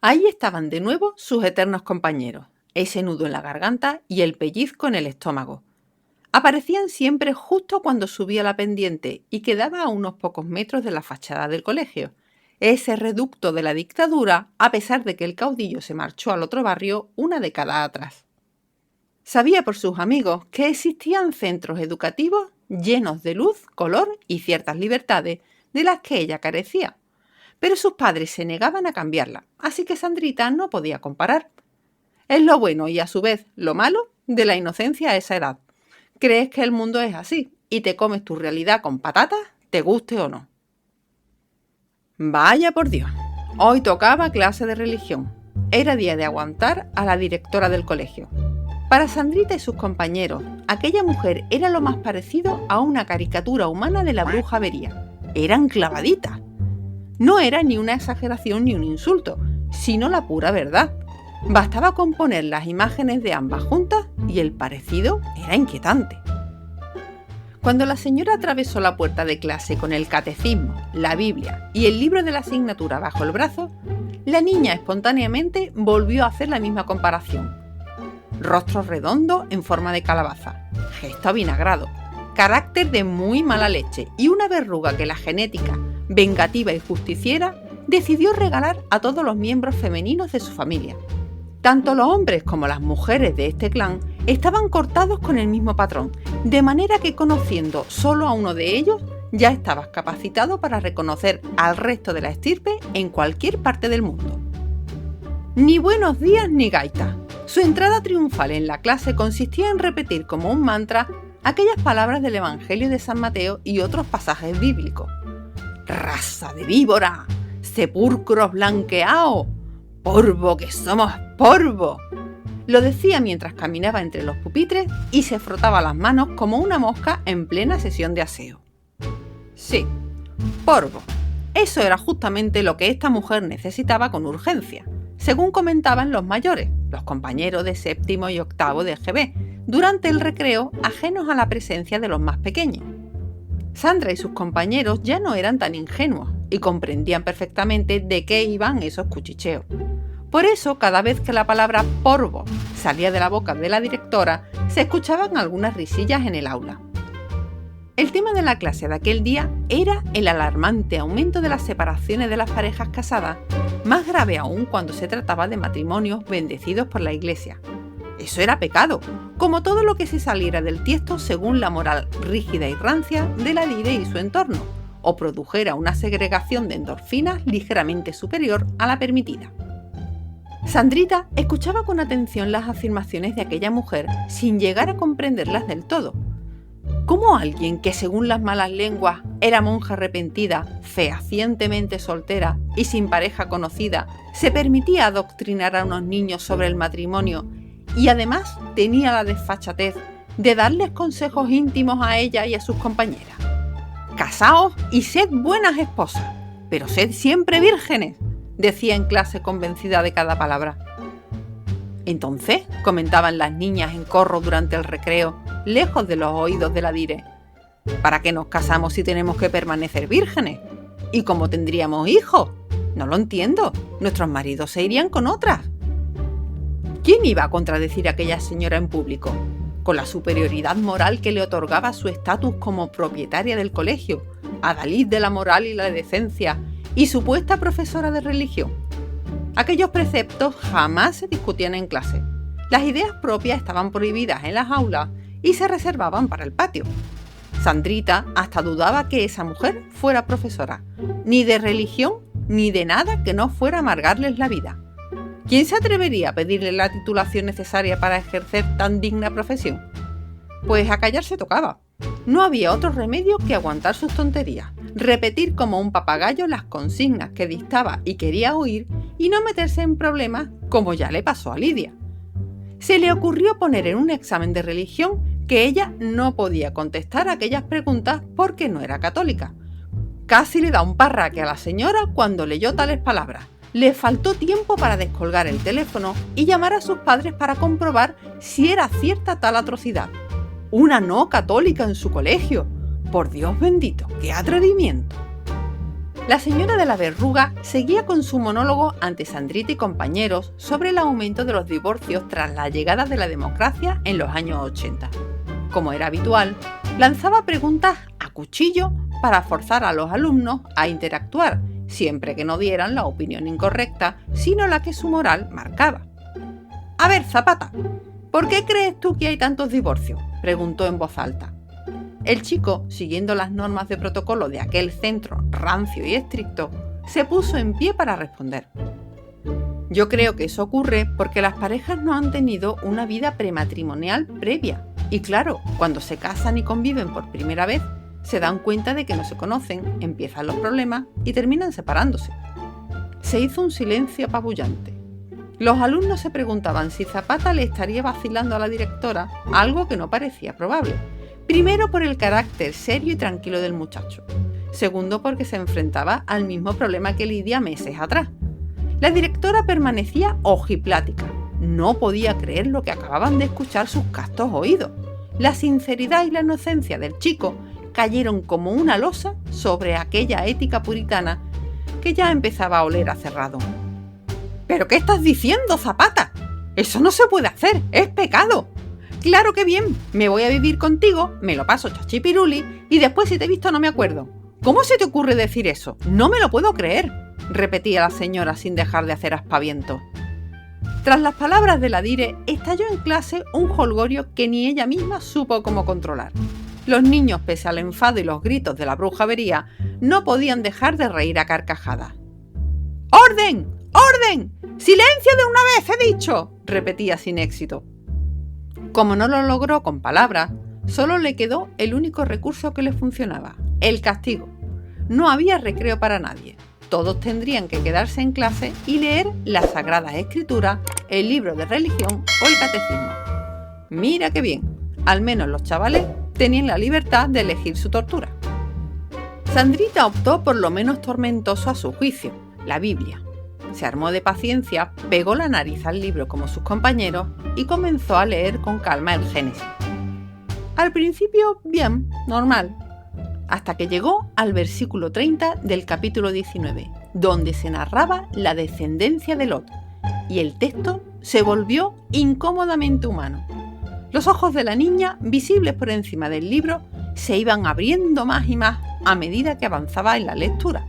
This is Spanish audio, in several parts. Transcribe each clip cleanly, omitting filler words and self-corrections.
Ahí estaban de nuevo sus eternos compañeros, ese nudo en la garganta y el pellizco en el estómago. Aparecían siempre justo cuando subía la pendiente y quedaba a unos pocos metros de la fachada del colegio, ese reducto de la dictadura, a pesar de que el caudillo se marchó al otro barrio una década atrás. Sabía por sus amigos que existían centros educativos llenos de luz, color y ciertas libertades de las que ella carecía, pero sus padres se negaban a cambiarla, así que Sandrita no podía comparar. Es lo bueno y a su vez lo malo de la inocencia a esa edad. Crees que el mundo es así y te comes tu realidad con patatas, te guste o no. Vaya por Dios, hoy tocaba clase de religión. Era día de aguantar a la directora del colegio. Para Sandrita y sus compañeros, aquella mujer era lo más parecido a una caricatura humana de la bruja Avería. Eran clavaditas. No era ni una exageración ni un insulto, sino la pura verdad. Bastaba con poner las imágenes de ambas juntas y el parecido era inquietante. Cuando la señora atravesó la puerta de clase con el catecismo, la Biblia y el libro de la asignatura bajo el brazo, la niña espontáneamente volvió a hacer la misma comparación. Rostro redondo en forma de calabaza, gesto avinagrado, carácter de muy mala leche y una verruga que la genética, vengativa y justiciera, decidió regalar a todos los miembros femeninos de su familia. Tanto los hombres como las mujeres de este clan estaban cortados con el mismo patrón, de manera que conociendo solo a uno de ellos, ya estabas capacitado para reconocer al resto de la estirpe en cualquier parte del mundo. Ni buenos días ni gaita. Su entrada triunfal en la clase consistía en repetir como un mantra aquellas palabras del Evangelio de San Mateo y otros pasajes bíblicos. ¡Raza de víbora! ¡Sepulcros blanqueados! ¡Polvo que somos polvo! Lo decía mientras caminaba entre los pupitres y se frotaba las manos como una mosca en plena sesión de aseo. Sí, polvo. Eso era justamente lo que esta mujer necesitaba con urgencia, según comentaban los mayores, los compañeros de séptimo y octavo de GB, durante el recreo ajenos a la presencia de los más pequeños. Sandra y sus compañeros ya no eran tan ingenuos y comprendían perfectamente de qué iban esos cuchicheos. Por eso, cada vez que la palabra polvo salía de la boca de la directora, se escuchaban algunas risillas en el aula. El tema de la clase de aquel día era el alarmante aumento de las separaciones de las parejas casadas, más grave aún cuando se trataba de matrimonios bendecidos por la Iglesia. Eso era pecado, como todo lo que se saliera del tiesto según la moral rígida y rancia de la Lide y su entorno, o produjera una segregación de endorfinas ligeramente superior a la permitida. Sandrita escuchaba con atención las afirmaciones de aquella mujer sin llegar a comprenderlas del todo. ¿Cómo alguien que, según las malas lenguas, era monja arrepentida, fehacientemente soltera y sin pareja conocida, se permitía adoctrinar a unos niños sobre el matrimonio y además tenía la desfachatez de darles consejos íntimos a ella y a sus compañeras? «Casaos y sed buenas esposas, pero sed siempre vírgenes», decía en clase convencida de cada palabra. Entonces, comentaban las niñas en corro durante el recreo, lejos de los oídos de la dire, ¿para qué nos casamos si tenemos que permanecer vírgenes? ¿Y cómo tendríamos hijos? No lo entiendo, nuestros maridos se irían con otras. ¿Quién iba a contradecir a aquella señora en público? Con la superioridad moral que le otorgaba su estatus como propietaria del colegio, adalid de la moral y la decencia, y supuesta profesora de religión. Aquellos preceptos jamás se discutían en clase. Las ideas propias estaban prohibidas en las aulas y se reservaban para el patio. Sandrita hasta dudaba que esa mujer fuera profesora, ni de religión ni de nada que no fuera amargarles la vida. ¿Quién se atrevería a pedirle la titulación necesaria para ejercer tan digna profesión? Pues a callar se tocaba. No había otro remedio que aguantar sus tonterías, repetir como un papagayo las consignas que dictaba y quería oír y no meterse en problemas como ya le pasó a Lidia. Se le ocurrió poner en un examen de religión que ella no podía contestar aquellas preguntas porque no era católica. Casi le da un parraque a la señora cuando leyó tales palabras. Le faltó tiempo para descolgar el teléfono y llamar a sus padres para comprobar si era cierta tal atrocidad. Una no católica en su colegio. Por Dios bendito, ¡qué atrevimiento! La señora de la verruga seguía con su monólogo ante Sandrita y compañeros sobre el aumento de los divorcios tras la llegada de la democracia en los años 80. Como era habitual, lanzaba preguntas a cuchillo para forzar a los alumnos a interactuar, siempre que no dieran la opinión incorrecta, sino la que su moral marcaba. «A ver, Zapata, ¿por qué crees tú que hay tantos divorcios?», preguntó en voz alta. El chico, siguiendo las normas de protocolo de aquel centro rancio y estricto, se puso en pie para responder. «Yo creo que eso ocurre porque las parejas no han tenido una vida prematrimonial previa. Y claro, cuando se casan y conviven por primera vez, se dan cuenta de que no se conocen, empiezan los problemas y terminan separándose». Se hizo un silencio apabullante. Los alumnos se preguntaban si Zapata le estaría vacilando a la directora, algo que no parecía probable. Primero por el carácter serio y tranquilo del muchacho. Segundo porque se enfrentaba al mismo problema que Lidia meses atrás. La directora permanecía ojiplática. No podía creer lo que acababan de escuchar sus castos oídos. La sinceridad y la inocencia del chico cayeron como una losa sobre aquella ética puritana que ya empezaba a oler a cerrado. «¿Pero qué estás diciendo, Zapata? Eso no se puede hacer, es pecado». «Claro que bien, me voy a vivir contigo, me lo paso chachipiruli y después si te he visto no me acuerdo». «¿Cómo se te ocurre decir eso? No me lo puedo creer», repetía la señora sin dejar de hacer aspavientos. Tras las palabras de la dire, estalló en clase un jolgorio que ni ella misma supo cómo controlar. Los niños, pese al enfado y los gritos de la bruja avería, no podían dejar de reír a carcajadas. «¡Orden! ¡Orden! ¡Silencio de una vez, he dicho!», repetía sin éxito. Como no lo logró con palabras, solo le quedó el único recurso que le funcionaba, el castigo. No había recreo para nadie. Todos tendrían que quedarse en clase y leer las Sagradas Escrituras, el libro de religión o el catecismo. Mira qué bien, al menos los chavales tenían la libertad de elegir su tortura. Sandrita optó por lo menos tormentoso a su juicio, la Biblia. Se armó de paciencia, pegó la nariz al libro como sus compañeros y comenzó a leer con calma el Génesis. Al principio, bien, normal, hasta que llegó al versículo 30 del capítulo 19, donde se narraba la descendencia de Lot, y el texto se volvió incómodamente humano. Los ojos de la niña, visibles por encima del libro, se iban abriendo más y más a medida que avanzaba en la lectura.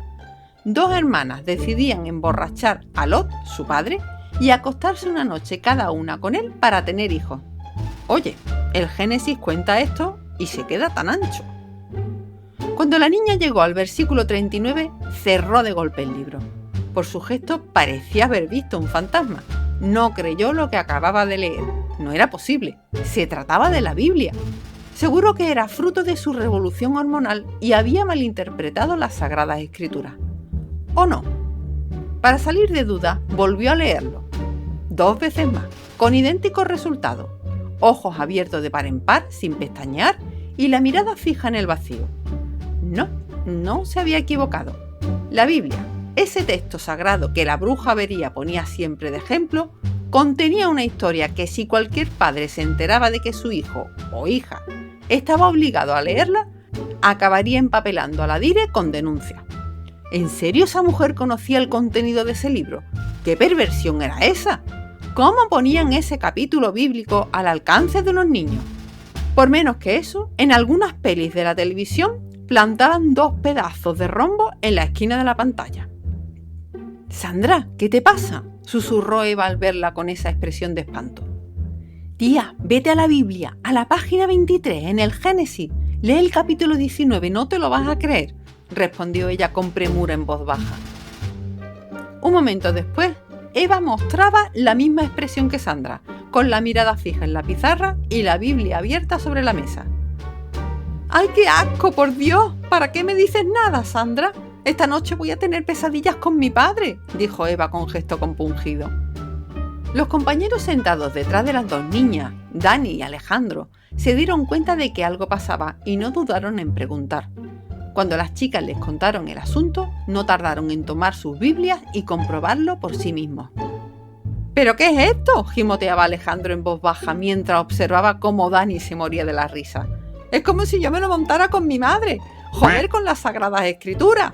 Dos hermanas decidían emborrachar a Lot, su padre, y acostarse una noche cada una con él para tener hijos. Oye, el Génesis cuenta esto y se queda tan ancho. Cuando la niña llegó al versículo 39, cerró de golpe el libro. Por su gesto parecía haber visto un fantasma. No creyó lo que acababa de leer. No era posible. Se trataba de la Biblia. Seguro que era fruto de su revolución hormonal y había malinterpretado las Sagradas Escrituras. ¿O no? Para salir de duda, volvió a leerlo. 2 veces más, con idéntico resultado. Ojos abiertos de par en par, sin pestañear, y la mirada fija en el vacío. No se había equivocado. La Biblia, ese texto sagrado que la bruja avería ponía siempre de ejemplo, contenía una historia que si cualquier padre se enteraba de que su hijo o hija estaba obligado a leerla, acabaría empapelando a la dire con denuncia. ¿En serio esa mujer conocía el contenido de ese libro? ¿Qué perversión era esa? ¿Cómo ponían ese capítulo bíblico al alcance de unos niños? Por menos que eso, en algunas pelis de la televisión plantaban 2 pedazos de rombo en la esquina de la pantalla. «Sandra, ¿qué te pasa?», susurró Eva al verla con esa expresión de espanto. «Tía, vete a la Biblia, a la página 23, en el Génesis. Lee el capítulo 19, no te lo vas a creer», respondió ella con premura en voz baja. Un momento después, Eva mostraba la misma expresión que Sandra, con la mirada fija en la pizarra y la Biblia abierta sobre la mesa. «¡Ay, qué asco, por Dios! ¿Para qué me dices nada, Sandra? Esta noche voy a tener pesadillas con mi padre», dijo Eva con gesto compungido. Los compañeros sentados detrás de las 2 niñas, Dani y Alejandro, se dieron cuenta de que algo pasaba y no dudaron en preguntar. Cuando las chicas les contaron el asunto, no tardaron en tomar sus Biblias y comprobarlo por sí mismos. «¿Pero qué es esto?», gimoteaba Alejandro en voz baja mientras observaba cómo Dani se moría de la risa. «Es como si yo me lo montara con mi madre. Joder con las Sagradas Escrituras».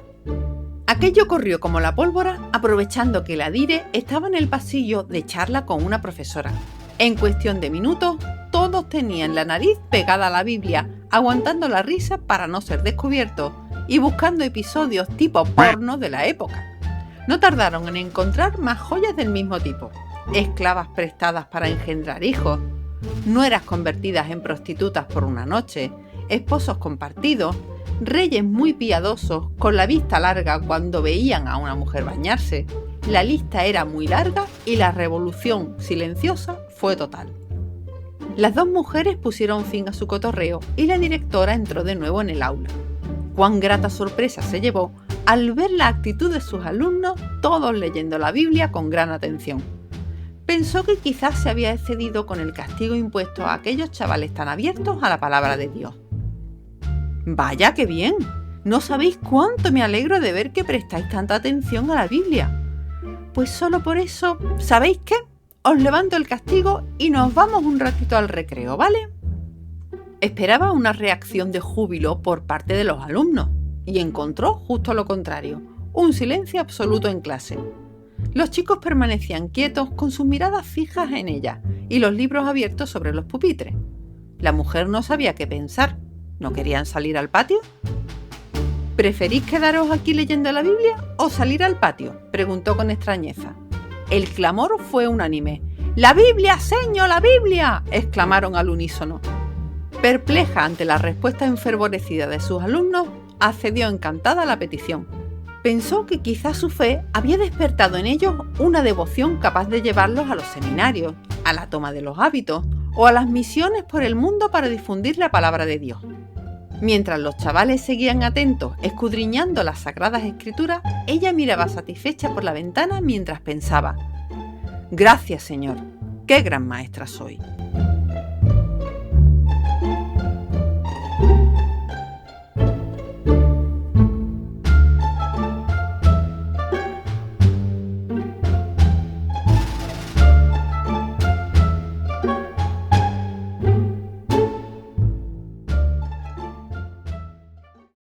Aquello corrió como la pólvora, aprovechando que la Dire estaba en el pasillo de charla con una profesora. En cuestión de minutos, todos tenían la nariz pegada a la Biblia, aguantando la risa para no ser descubiertos y buscando episodios tipo porno de la época. No tardaron en encontrar más joyas del mismo tipo: esclavas prestadas para engendrar hijos, nueras convertidas en prostitutas por una noche, esposos compartidos, reyes muy piadosos con la vista larga cuando veían a una mujer bañarse. La lista era muy larga y la revolución silenciosa fue total. Las dos mujeres pusieron fin a su cotorreo y la directora entró de nuevo en el aula. Cuán grata sorpresa se llevó al ver la actitud de sus alumnos, todos leyendo la Biblia con gran atención. Pensó que quizás se había excedido con el castigo impuesto a aquellos chavales tan abiertos a la palabra de Dios. ¡Vaya, qué bien! No sabéis cuánto me alegro de ver que prestáis tanta atención a la Biblia. Pues solo por eso, ¿sabéis qué? Os levanto el castigo y nos vamos un ratito al recreo, ¿vale? Esperaba una reacción de júbilo por parte de los alumnos y encontró justo lo contrario: un silencio absoluto en clase. Los chicos permanecían quietos con sus miradas fijas en ella y los libros abiertos sobre los pupitres. La mujer no sabía qué pensar. ¿No querían salir al patio? ¿Preferís quedaros aquí leyendo la Biblia o salir al patio?, preguntó con extrañeza. El clamor fue unánime. ¡La Biblia, señor, la Biblia!, exclamaron al unísono. Perpleja ante la respuesta enfervorecida de sus alumnos, accedió encantada a la petición. Pensó que quizás su fe había despertado en ellos una devoción capaz de llevarlos a los seminarios, a la toma de los hábitos o a las misiones por el mundo para difundir la palabra de Dios. Mientras los chavales seguían atentos, escudriñando las sagradas escrituras, ella miraba satisfecha por la ventana mientras pensaba: «Gracias, Señor, qué gran maestra soy».